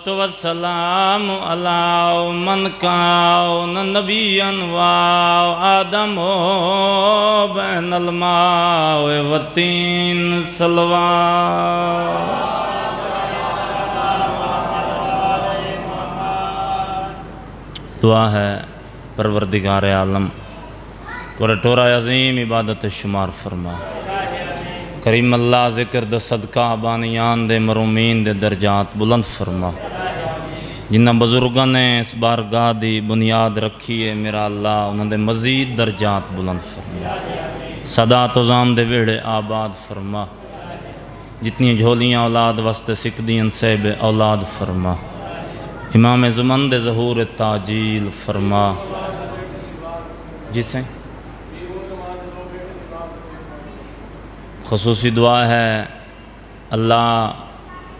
تو والسلام علی من کان نبیا و آدم بین الماء والطین صلوات. دعا ہے پروردگار عالم تورے ٹورا عظیم عبادت شمار فرما. کریم اللہ ذکر دے صدقہ بانیان دے مرومین دے درجات بلند فرما. جنہ بزرگاں نے اس بارگاہ دی بنیاد رکھی ہے میرا اللہ انہوں دے مزید درجات بلند فرما. صدات و زام دے ویڑے آباد فرما. جتنی جھولیاں اولاد واسطے سکدین سیب اولاد فرما. امام زمن دے ظہور تاجیل فرما. جسے خصوصی دعا ہے اللہ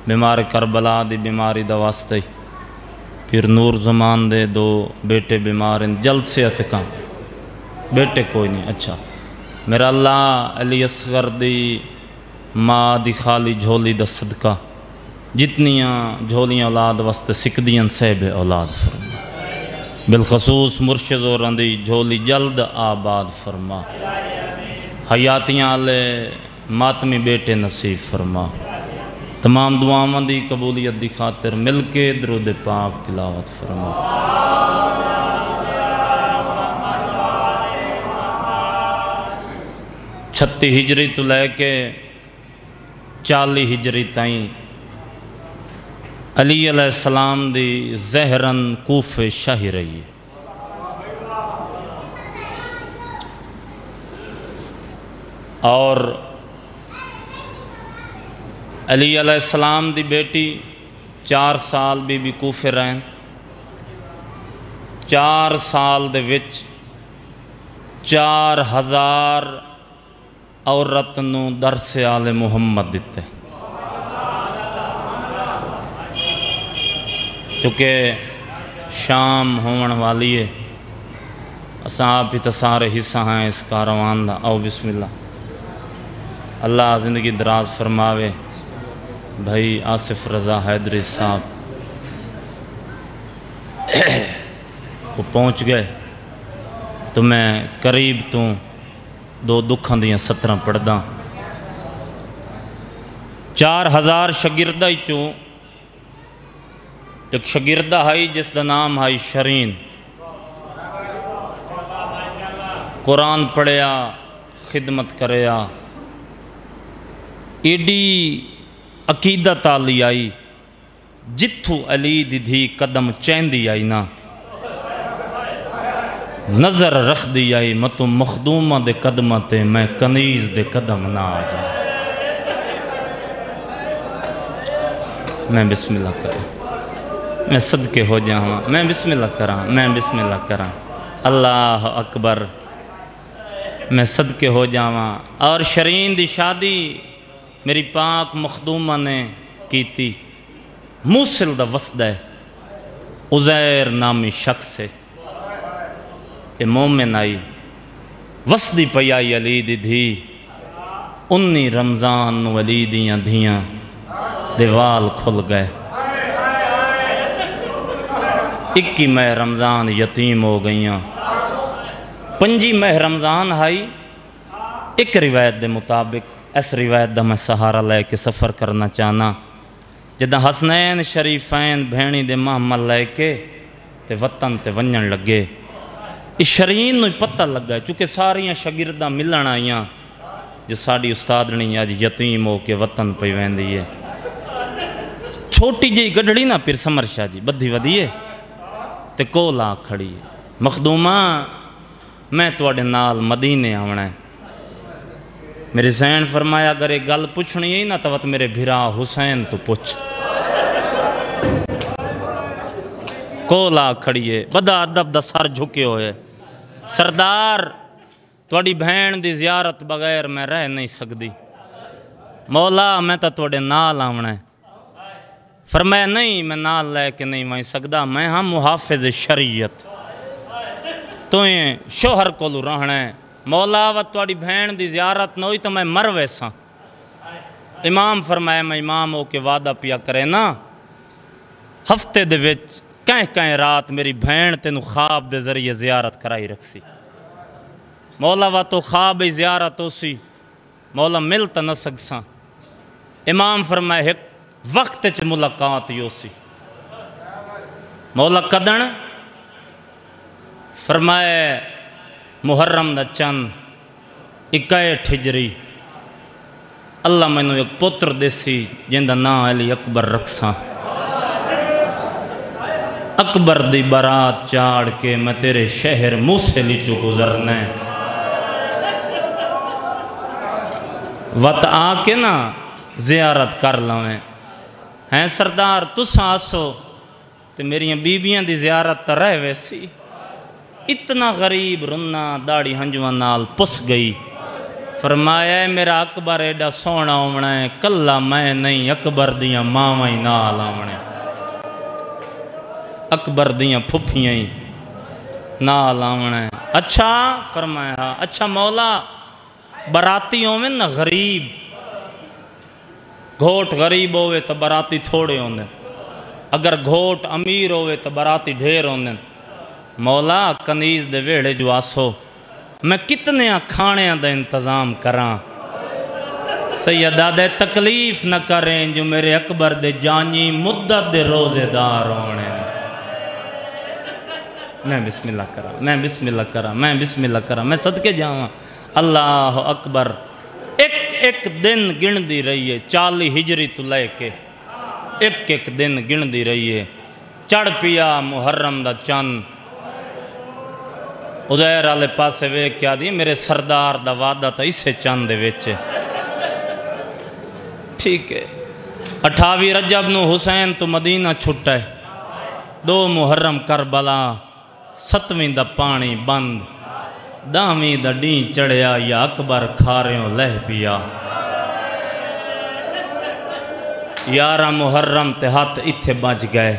بیمار کربلا دی بیماری دا واسطے پھر نور زمان دے دو بیٹے بیمار ہیں جلد سے اتکاں بیٹے کوئی نہیں. اچھا میرا اللہ علی اصغر دی ماں دی خالی جھولی دا صدقہ جتنیاں جھولیاں اولاد واسطے سکدیاں سیب اولاد فرما. بالخصوص مرشد زوراں دی جھولی جلد آباد فرما. حیاتیاں آلے ماتمی بیٹے نصیب فرما. تمام دعاواں دی قبولیت دی خاطر مل کے درود پاک تلاوت فرما. چھتی ہجری تو لے کے 40 ہجری تائیں علی علیہ السلام دی زہرن کوفے شاہی رہی ہے. اور علی علیہ السلام دی بیٹی 4 سال بی کوفے رہن. 4 سال دے وچ 4000 عورت نو درس آل محمد دیتے. چونکہ شام ہون والی ہے اساں آپ ہی تسارے حصہ ہیں اس کاروان دا. آؤ بسم اللہ. اللہ زندگی دراز فرماوے. بھائی آصف رضا حیدری صاحب وہ پہنچ گئے تو میں قریب تو 2 دکھاں دیاں 17 پڑھدا. 4000 شاگردہ چوں ایک شاگردہ ہے جس دا نام ہے شرین. قرآن پڑھیا خدمت کریا ایڈی عقیدت آلی آئی جتھو علی دی دھی قدم چیندی آئی نا نظر رکھ دی آئی متو مخدومہ دے قدمتے میں کنیز دے قدم نہ آ جائے. میں بسم اللہ کروں میں صدقے ہو جاؤں. میں بسم اللہ کراں. اللہ اکبر. میں صدقے ہو جاؤں. اور شرین دی شادی میری پاک مخدومہ نے کیتی. موصل دا وسد ہے عزیر نامی شخص ہے. اے مومن آئی وسدی پئی آئی علی دی دھی. 19 رمضان نو علی دیاں دھیاں دیوال کھل گئے. 21 ماہ رمضان یتیم ہو گئیاں. 5 ماہ رمضان آئی. ایک روایت دے مطابق اس روایت دا میں سہارا لے کے سفر کرنا چاہنا. جدہ حسنین شریفین بھینی دے محمل لے کے تے وطن تے ونجن لگے. اس شرین نو پتہ لگا چونکہ ساریاں شاگرداں ملن آئیاں جو ساڑی استادنی آج یتیم ہو کے وطن پہ ویندی ہے. چھوٹی جی گڑھڑی نا پھر سمر شاہ جی بدھی ودی ہے تے کولا کھڑی ہے. مخدومہ میں توڑے نال مدینے آونا ہے. میرے حسین فرمایا اگر ایک گل پوچھنی ہے نا تو میرے بھرا حسین تو پوچھ. کولا کھڑی ہے بدا ادب دا سر جھکے ہوئے. سردار توڑی بہن دی زیارت بغیر میں رہ نہیں سکتی. مولا میں تو توڑے نال آونا ہے. فرمایا نہیں میں نال لے کے نہیں وہیں سکتا. میں ہاں محافظ شریعت تو شوہر کو رہنا ہے. مولا و توڑی بہن دی زیارت نہ ہوئی تو میں مر ویسا. امام فرمایا میں امام ہو کے وعدہ پیا کرے نا ہفتے دے وچ کہیں رات میری بھین تینوں خواب دے ذریعے زیارت کرائی رکھ سی مولا وا تو خواب ہی زیارت ہو سی مولا مل تا نہ سکساں امام فرمایا ایک وقت چ ملاقات ہی ہو سی مولا کدن فرمایا محرم دا چند 61 ہجری اللہ میں نے ایک پتر دیسی جن دا نام علی اکبر رکھساں اکبر دی برات چاڑ کے میں تیرے شہر موسیلی چو گزرنا ہے وقت آ کے نا زیارت کر لویں ہیں سردار تساں آسو تے میری بیبیاں دی زیارت تا رہ ویسی اتنا غریب رنا داڑی ہنجوان نال پس گئی فرمایا ہے میرا اکبر ایڈا سونا ہونا ہے کلا میں نہیں اکبر دیاں ماما ہی نال آمنے اکبر دیاں پھپیاں ہی نال آمنے اچھا فرمایا اچھا مولا براتی ہوئے نا غریب گھوٹ غریب ہوئے تو براتی تھوڑے ہونے اگر گھوٹ امیر ہوئے تو براتی ڈھیر ہونے مولا کنیز دے ویڑے جو آسو میں کتنے کھانے دا انتظام کراں سیدہ دے تکلیف نہ کریں جو میرے اکبر دے جانی مدت دے روزے دار ہونے میں بسم اللہ کرا میں بسم اللہ کرا میں بسم اللہ کرا میں صدقے جاؤں اللہ اکبر ایک دن گن دی رہی ہے 40 ہجری تو لے کے ایک دن گن دی رہی ہے چڑھ پیا محرم دا چند عزیر آلے پاسے وے کیا دی میرے سردار دا وعدہ تا اسے چند دے ویچے ٹھیک ہے 28 رجب نو حسین تو مدینہ چھٹا ہے 2 محرم کربلا 7ویں دا پانی بند 10ویں دا ڈین چڑھیا یا اکبر کھاریوں لہ پیا 11 محرم تے ہاتھ اتھے بچ گئے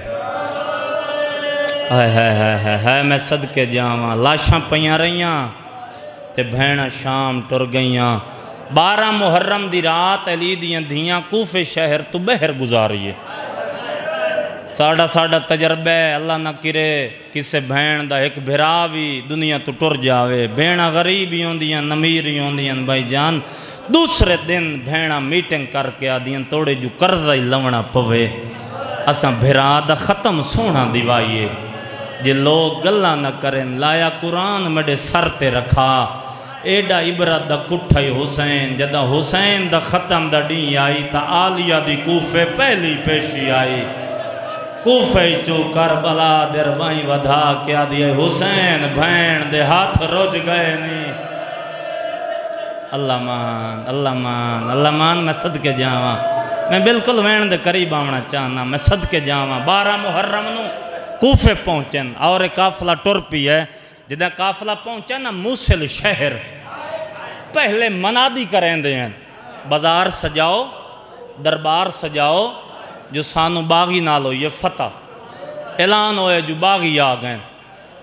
ہے میں صدقے جاواں لاشاں پیاں رہیاں تے بھینہ شام ٹر گئیاں 12 محرم دی رات علی دیاں دھیاں کوفے شہر تو بہر گزاریے ساڑا تجربہ ہے اللہ نہ کرے کسے بھین دا ایک بھراوی دنیا تو ٹر جاوے بھینہ غریبی ہوندیاں نمیری ہوندیاں بھائی جان دوسرے دن بھینہ میٹنگ کر کے آدیاں توڑے جو قرضہ ہی لونا پوے اساں بھرا دا ختم سونا دیوائیے جے لوگ گلہ نہ کریں لایا قرآن مڈے سر تے رکھا ایڈا عبرت دا کٹھائی حسین جدہ حسین دا ختم دا ڈین آئی تا آلیہ دی کوفے پہلی پیشی آئی کوفے چو کربلا دربائیں ودھا کیا دیئے حسین بھین دے ہاتھ روج گئے نہیں اللہ مان اللہ مان اللہ مان میں صدقے جاواں میں بالکل وین دے قریب آمنا چاہنا میں صدقے جاواں 12 محرم نو کوفے پہنچن اور ایک قافلہ ٹر پی ہے جدہ قافلہ پہنچا نا موسیل شہر پہلے منادی کریں دے ہیں بازار سجاؤ دربار سجاؤ جو سانو باغی نالو یہ فتح اعلان ہوئے جو باغی آگئیں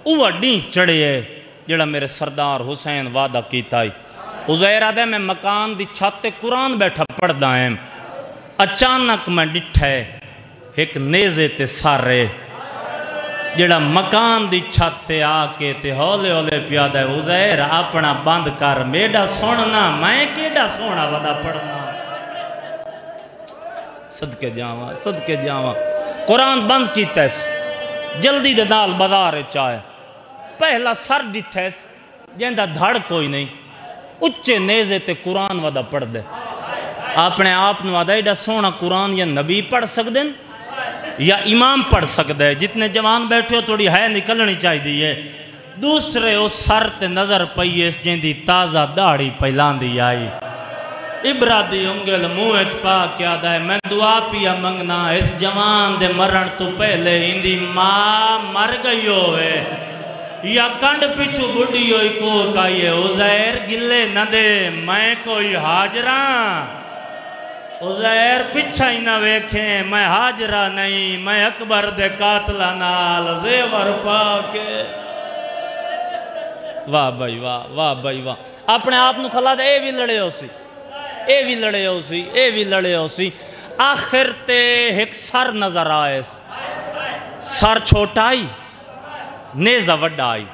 اوہ ڈین چڑھے ہے جڑا میرے سردار حسین وعدہ کیتا ہی عزیرہ دے میں مکان دی چھتے قرآن بیٹھا پڑھ دائیں اچانک میں ڈٹھے ایک نیزے تے سارے جڑا مکان دی چھتے آکے تے ہولے ہولے پیادہ ہے عزیر اپنا بند کر میڈا سونا میں کیڈا سونا ودا پڑھنا صدقے جاواں قرآن بند کی تیس جلدی دے نال بازارے چاہے پہلا سر ڈٹھے جیندہ دھڑ کوئی نہیں اچھے نیزے تے قرآن ودا پڑھ دے اپنے آپ نو آدھا ایڈا سونا قرآن یا نبی پڑھ سکتے ہیں یا امام پڑھ سکتے ہیں جتنے جوان بیٹھے ہو تھوڑی ہے نکلنی چاہی دیئے دوسرے اس سر تے نظر پئیے اس جن دی تازہ داڑھی پہلان دی آئی عبرادی انگل موہت پا کیا دائے میں دعا پیا منگنا اس جوان دے مرن تو پہلے ہندی ماں مر گئی ہوئے یا کنڈ پچھو بڑی ہوئی کو کہیے عزیر گلے نہ دے میں کوئی حاجران عزیر پچھا ہی نہ ویکھیں میں حاجرہ نہیں میں اکبر دے قاتلہ نال زیور پاکے واہ بھائی واہ واہ بھائی واہ اپنے آپ نو کھلا دے اے بھی لڑے ہو سی اے بھی لڑے ہو سی، اے بھی لڑے ہو سی، آخر تے ایک سر نظر آئے، سر چھوٹا آئی نیزہ وڈا آئی،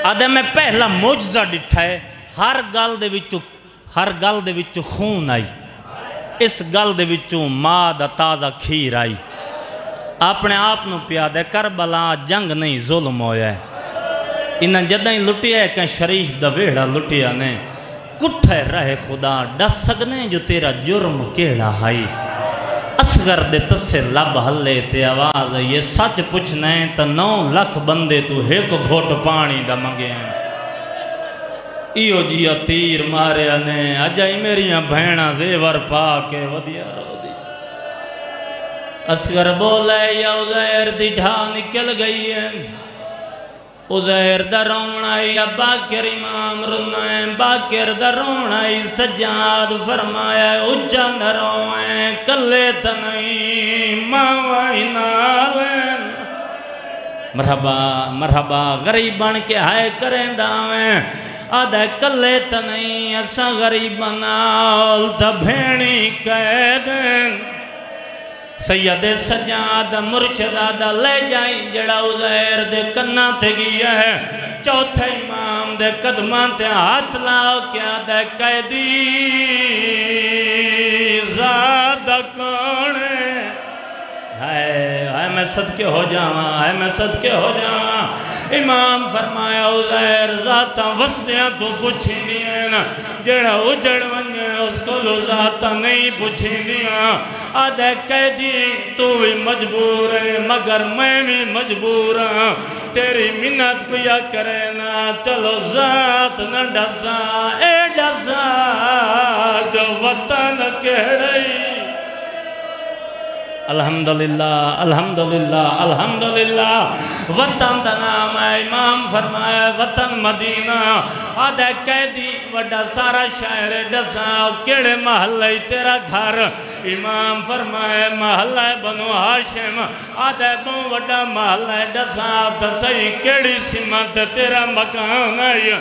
آدھے میں پہلا موجزہ ڈٹھا ہے، ہر گل دے وچوں خون آئی، اس گل دے وچوں ماں دا تازہ کھیر آئی، اپنے آپ نو پیادہ کربلا جنگ نہیں ظلم ہویا ہے، انہاں جدائیں لٹیا ہے کہ شریف دا ویڑا لٹیا نے، کٹھے رہے خدا ڈس سکنے جو تیرا جرم کیڑا ہائی، اصغر دے تسے لب ہلے تے آواز ہے، یہ سچ پوچھنا ہے تا 9 لاکھ بندے تو ایک گھوٹ پانی دا منگے ہیں، ایو جیا تیر مارے نے اجائی میریاں بھینا زیور پا کے ودیا رو دی، اصغر بولے یا عزیر دی ڈھا نکل گئی ہے، عزیر دا رونائی یا باکر امام رنائیں، باکر دا رونائی سجاد فرمایا اجا نہ روئیں کلے تنئی ماوائی ناویں، مرحبا مرحبا غریب بن کے ہائے کریں داویں، آدھے کلے تنئی اسا غریب نال دا بھینی کہہ دیں، سید سجاد مرشدہ لے جائیں جڑا عزیر دے کنہ تے گیا ہے، چوتھے امام دے قدمان تے ہاتھ لاؤ کیا دے قیدی زادہ کونے، ہائے میں صدقے ہو جاواں، ہائے میں صدقے ہو جاواں، امام فرمایا عزیر ذاتاں وسیاں تو پوچھی دیا جڑا اجڑ ونجے اس کو ذاتاں نہیں پوچھی دیا، آدھے قیدی تو بھی مجبور ہے مگر میں بھی مجبور ہوں، تیری منت پیا کرے نا چلو ذات نہ ڈزا، اے ڈزا جو وطن کہڑئی، الحمدللہ الحمدللہ الحمدللہ، وطن دا نام ہے، امام فرمایا وطن مدینہ، آدھے قیدی وڈا سارا شہر ڈسا کیڑے محلہ تیرا گھر، امام فرمایا محلہ بنو ہاشم، آدھے تو وڈا محلہ ڈسا دسائی کیڑی سمت تیرا مکان آئی،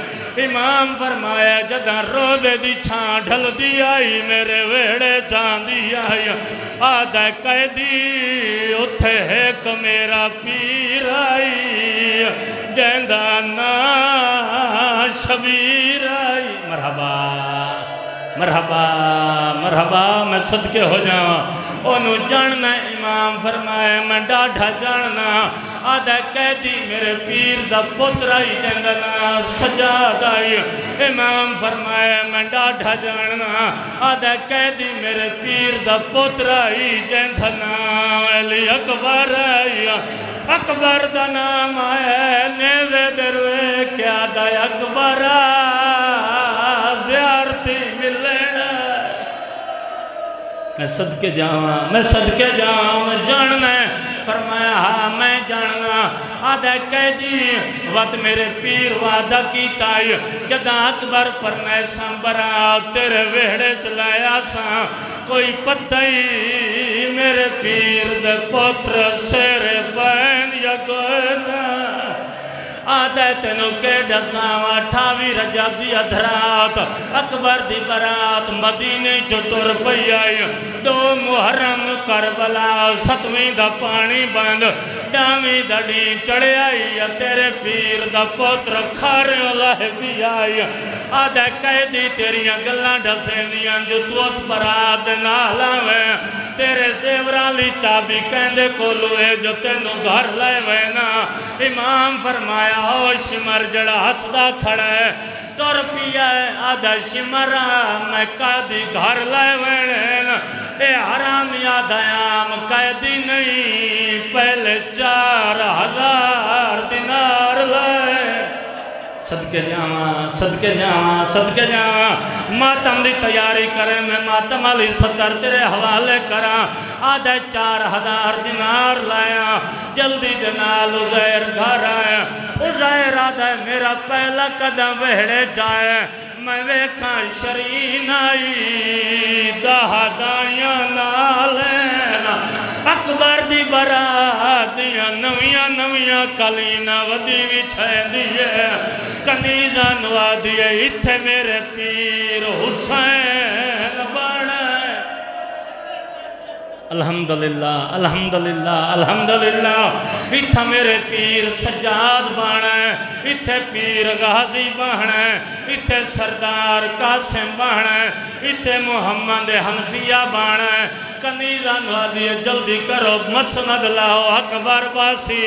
امام فرمایا جدہ روبے دی چھان ڈھل دی آئی میرے ویڑے چان دی آئی، آدھے قیدی اتھے ایک میرا پیر آئی جیندہ نا شبیر آئی، مرحبا مرحبا مرحبا میں صدقے ہو جاؤں، انہوں جاننا امام فرمائے میں ڈاڑھا جاننا، آدھے قیدی میرے پیر دا پتر آئی جندنا سجاد آئی، امام فرمائے میں ڈاڑھا جاننا، آدھے قیدی میرے پیر دا پتر آئی جندنا علی اکبر آئی، اکبر دا نام آئے نیوے دروے کیا دا اکبر زیارتی ملنا، میں صدقے جاؤں میں صدقے جاؤں میں جاننا ہے، فرمایا ہاں میں جاننا، آدھے قیدی وقت میرے پیر وعدہ کی تائی جدہ اکبر پر نیساں برا تیرے ویڑے چلایا ساں، کوئی پتہی میرے پیر دے پتر سیرے بین یا گونا، آدھے تینو کے ڈساں 28 رجب دی ادھرات اکبر دی برات مدینے جو تر پئی آئی، 2 محرم کربلا 7ویں دا پانی بند، 9ویں دا ڈی چڑھے آئی تیرے پیر دا پتر کھارے اللہ بھی آئی، آدھے قیدی تیریاں گلاں ڈسینیاں جو تو اس برات نالا میں تیرے زیورالی چابی کہندے کو لوے جو تینو گھر لے وینا، امام فرمایا او شمر جڑا ہستا کھڑا ہے تور پیا ہے آدھا شمرہ میں قیدی گھر لے وینا، اے حرامی آدھایام قیدی نہیں پہلے 4000 دینار لے، صدقے جاواں صدقے جاواں صدقے جاواں، ماتم دی تیاری کرے میں ماتم علی صدر تیرے حوالے کراں، آدھے 4000 دینار لایا، جلدی جنال عزیر گھر آیا، عزیر آدھے میرا پہلا قدم وہڑے جائے، میں ویکھاں شرین آئی دہدائیاں نالینا، اکبر دی برات دیاں نویاں کلینا ودی وچھے دیئے، کنیزہ نوا دیئے اتھے میرے پیر حسین الحمدللہ الحمدللہ الحمدللہ اتھا میرے پیر سجاد بانا ہے اتھے پیر غازی بانا ہے اتھے سردار قاسم بانا ہے اتھے محمد حنفیہ بانا ہے کنیزہ نوازی جلدی کرو مسند لاؤ اکبر باسی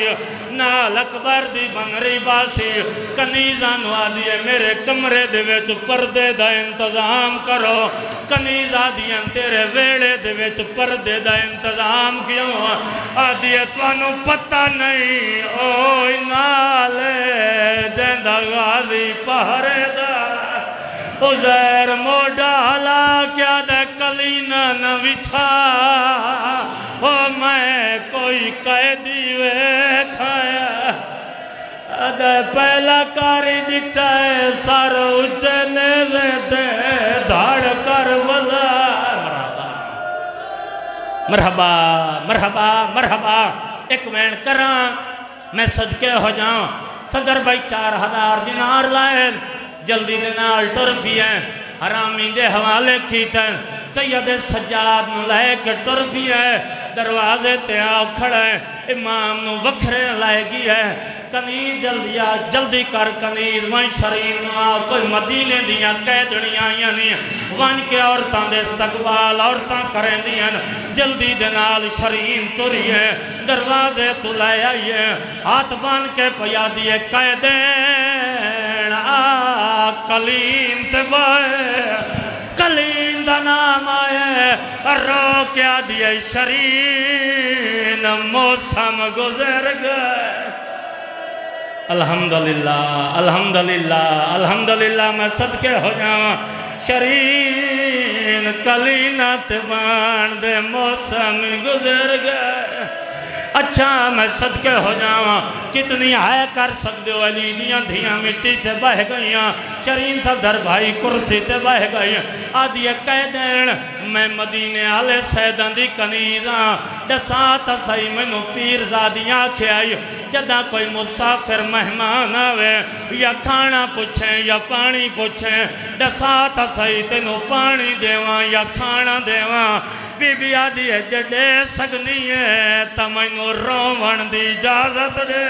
نال اکبر دی بنری باسی کنیزہ نوازی میرے کمرے دے وچ پردے دا انتظام کرو کنیزہ دیاں تیرے ویڑے دے وچ پردے دا انتظام کیوں آدھی توانو پتہ نہیں اوہ نالے جیندہ غازی پہرے دا عزیر موڈا حلا کیا دے کلینہ نہ وچھا او میں کوئی قیدی وے کھایا دے پہلا کاری دکھتا ہے سر اچھنے دے دھاڑ کر وزا مرحبا مرحبا مرحبا ایک وین کراں میں صدقے ہو جاؤں صدر بھائی 4000 دینار لائے جلدی دینار ٹر بھی ہیں حرامی دے حوالے کھیتیں سید سجاد نو لائے کے ٹر بھی ہے دروازے تے آؤ کھڑے امام نو وکھرے لائے گی ہے کنیز جلدی کر کنیز وائن شرین نو آؤ کوئی مدینے دیاں قیدڑیاں یعنی وائن کے عورتاں دے استقبال عورتاں کریں دیاں جلدی دنال شرین توری ہے دروازے تو لائے آئیے ہاتھ بان کے پیا دیئے قیدین کلیم تے بائے کلیم دا نام آئے رو کیا دیئے شرین موسم گزر گئے الحمدللہ الحمدللہ الحمدللہ میں صدقے ہو جاؤں شرین کلینت بان دے موسم گزر گئے اچھا میں صدقے ہو جاؤں کتنی آئے کر سکتے ہو علی دیاں دھیاں مٹی تے بہ گئیاں شرین صدر بھائی کرسی تے بہ گئیاں آدھی قیدین میں مدینے آلے سیدن دی کنیزاں دسات سائی میں نو پیر زادیاں کھائی جدہ کوئی مسافر مہمان آوے یا کھانا پوچھیں یا پانی پوچھیں دسات سائی تے نو پانی دیواں یا کھانا دیواں بی بی آدھی ہے جڑے سگنی ہے تمہیں رومن دی اجازت دے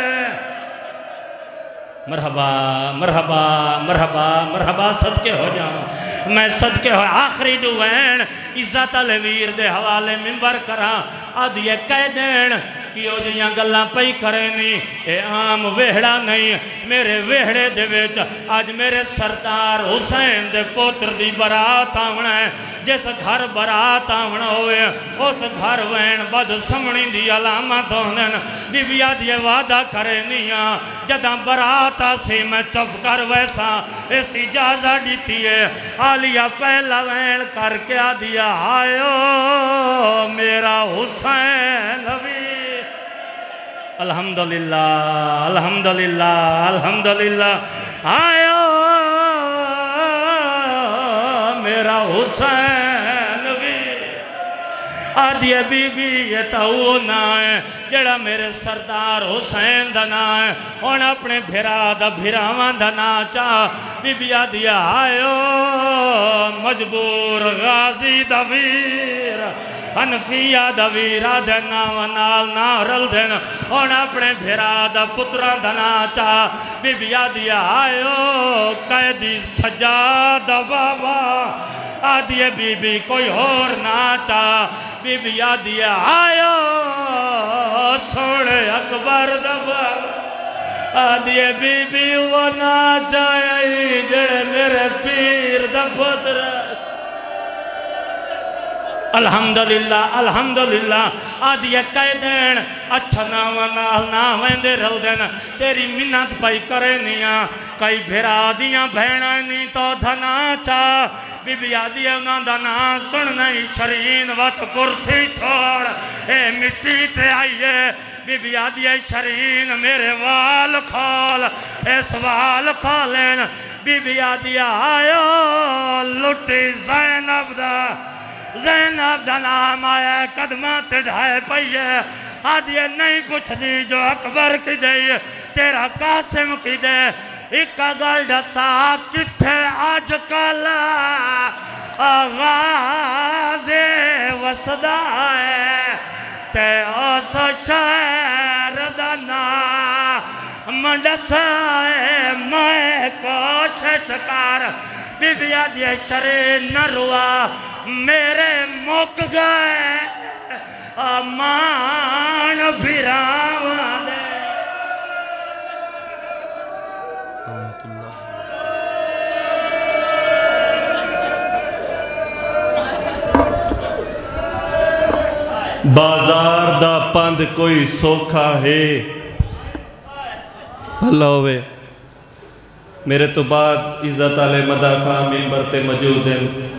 مرحبا مرحبا مرحبا مرحبا صدقے ہو جاؤں میں صدقے ہو آخری دوین عزت الویر دے حوالے منبر کراں آدھی ہے قیدین کیوں جیاں گلاں پئی کرینی اے عام ویڑا نہیں میرے ویڑے دے ویچ آج میرے سردار حسین دے پوتر دی برات آونا ہے جس گھر برات آونا ہوئے اس گھر وین بد سمنی دی علامت ہوندن بی بی آدھی وعدہ کرینیاں جدہ برات آسی میں چپ کر ویسا اس اجازہ دیتی ہے آلیہ پہلا وین کر کے آدھیا آئیو میرا حسین نبی الحمدللہ الحمدللہ الحمدللہ آئیو میرا حسین بھی آدھیے بی بی یہ تو نہ ہے جڑا میرے سردار حسین دا نا ہے ان اپنے بھرا دا بھراوان دا نا چاہ بی بی آدھیے آئیو مجبور غازی دا ویر حنفیہ دا ویرہ دینا و نال نارل دینا ان اپنے بھرا دا پترہ دا ناچا بی بی آدھی آئیو قیدی سجاد بابا آدھی بی بی کوئی اور ناچا بی بی آدھی آئیو سوڑے اکبر دا بابا آدھی بی بی وہ ناچا جڑے میرے پیر دا پترہ الحمدللہ الحمدللہ آدھی قیدین اچھا ناویں دے رل دین تیری منت پائی کرے نیاں کئی بھرا دیاں بھیڑا نہیں تو دھنا چاہ بی بی آدھی انہاں دھنا سن نہیں شرین وقت کرسی چھوڑ اے مٹی تے آئیے بی بی آدھی شرین میرے وال کھول اس وال کھولین بی بی آدھی آئیو لٹی زینب دا زینب دا نام آیا قدمات ڈھائے پئیے آدھیے نہیں پوچھ دی جو اکبر کی دے تیرا قاسم کی دے ایک گل دسا کتھے آج کل آغاز وسدا ہے تے اس شہر دا نام دسا ہے میں کوشش کر بیبیا دی شرے نہ روا میرے مک گئے امان پھراواں دے بازار دا پند کوئی سوکھا ہے بھلا ہوئے میرے تو بعد عزت علی مدہ خان منبر تے موجود ہیں